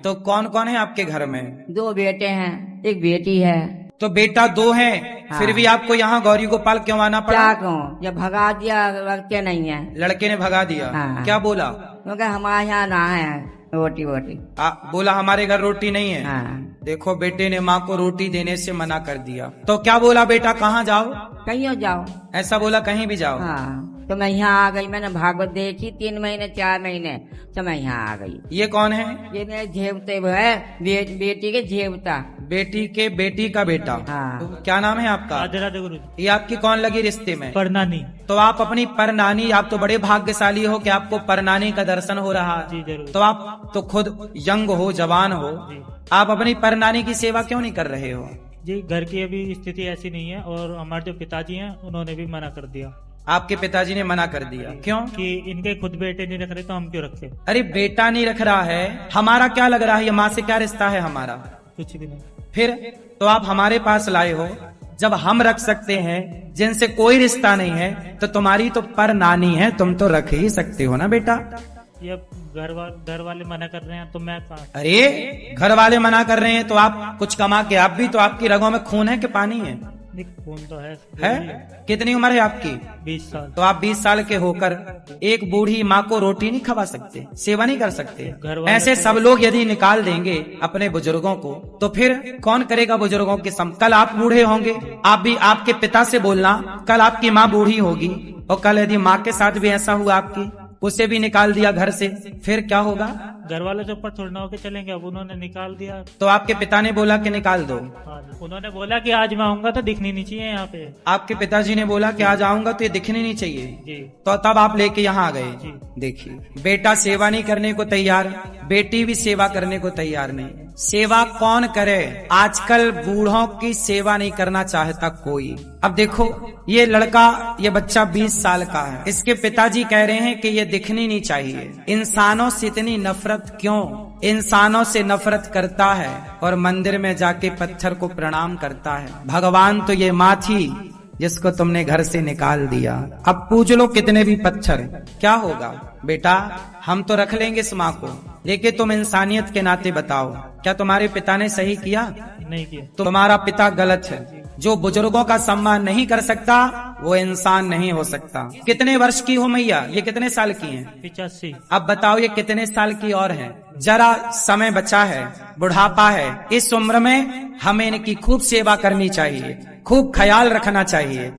तो कौन कौन है आपके घर में? 2 बेटे हैं, 1 बेटी है। तो बेटा 2 हैं, हाँ। फिर भी आपको यहाँ गौरी गोपाल क्यों आना पड़ा? क्या कहूँ, जब भगा दिया रखते नहीं है। लड़के ने भगा दिया। हाँ। क्या बोला? क्योंकि हमारे यहाँ ना है रोटी वोटी। बोला हमारे घर रोटी नहीं है। हाँ। देखो बेटे ने माँ को रोटी देने से मना कर दिया। तो क्या बोला बेटा, कहाँ जाओ? कहीं जाओ। ऐसा बोला कहीं भी जाओ। हाँ। तो मैं यहाँ आ गई, मैंने भागवत देखी 3 महीने 4 महीने, तो मैं यहाँ आ गई। ये कौन है? ये मेरे झेवते है, बेटी के झेवता। बेटी का बेटा। हाँ। तो क्या नाम है आपका? राधे राधे गुरु। ये आपकी कौन लगी रिश्ते में? परनानी। तो आप अपनी परनानी, आप तो बड़े भाग्यशाली हो कि आपको परनानी का दर्शन हो रहा जी है। जरूर। तो आप तो खुद यंग हो, जवान हो, जी। आप अपनी परनानी की सेवा क्यों नहीं कर रहे हो? जी घर की अभी स्थिति ऐसी नहीं है, और हमारे जो पिताजी हैं उन्होंने भी मना कर दिया। आपके पिताजी ने मना कर दिया? क्यों? कि इनके खुद बेटे नहीं रख रहे तो हम क्यों रखे। अरे बेटा नहीं रख रहा है, हमारा क्या लग रहा है? ये माँ से क्या रिश्ता है हमारा? कुछ भी नहीं। फिर तो आप हमारे पास लाए हो, जब हम रख सकते हैं, जिनसे कोई रिश्ता नहीं है, तो तुम्हारी तो पर नानी है, तुम तो रख ही सकते हो ना बेटा। ये घर वाले मना कर रहे हैं तो मैं कहाँ। अरे घर वाले मना कर रहे हैं तो आप कुछ कमा के, आप भी तो, आपकी रगों में खून है कि पानी है? खून तो है। कितनी उम्र है आपकी? 20 साल। तो आप 20 साल के होकर एक बूढ़ी माँ को रोटी नहीं खवा सकते, सेवा नहीं कर सकते? ऐसे सब लोग यदि निकाल देंगे अपने बुजुर्गों को, तो फिर कौन करेगा बुजुर्गों के सम? कल आप बूढ़े होंगे, आप भी आपके पिता से बोलना, कल आपकी माँ बूढ़ी होगी, और कल यदि माँ के साथ भी ऐसा हुआ आपकी, उसे भी निकाल दिया घर से, फिर क्या होगा? घर वाले से ऊपर थोड़ा होके चलेंगे, अब उन्होंने निकाल दिया। तो आपके पिता ने बोला कि निकाल दो? हाँ, उन्होंने बोला कि आज मैं आऊंगा तो दिखनी नहीं चाहिए यहाँ पे। आपके पिताजी ने बोला कि आज आऊंगा तो ये दिखनी नहीं चाहिए जी। तो तब आप लेके यहाँ आ गए। जी। देखिए, बेटा सेवा नहीं करने को तैयार, बेटी भी सेवा करने को तैयार नहीं। सेवा कौन करे? आजकल बूढ़ों की सेवा नहीं करना चाहता कोई। अब देखो, ये लड़का, ये बच्चा 20 साल का है, इसके पिताजी कह रहे हैं कि ये दिखनी नहीं चाहिए। इंसानों से इतनी नफरत क्यों? इंसानों से नफरत करता है और मंदिर में जाके पत्थर को प्रणाम करता है। भगवान तो ये माँ थी जिसको तुमने घर से निकाल दिया। अब पूज लो कितने भी पत्थर, क्या होगा? बेटा हम तो रख लेंगे इस माँ को, लेकिन तुम इंसानियत के नाते बताओ, क्या तुम्हारे पिता ने सही किया? नहीं किया। तो तुम्हारा पिता गलत है। जो बुजुर्गों का सम्मान नहीं कर सकता वो इंसान नहीं हो सकता। कितने वर्ष की हो मैया? ये कितने साल की हैं? 85। अब बताओ ये कितने साल की और हैं? जरा समय बचा है, बुढ़ापा है, इस उम्र में हमें इनकी खूब सेवा करनी चाहिए, खूब ख्याल रखना चाहिए।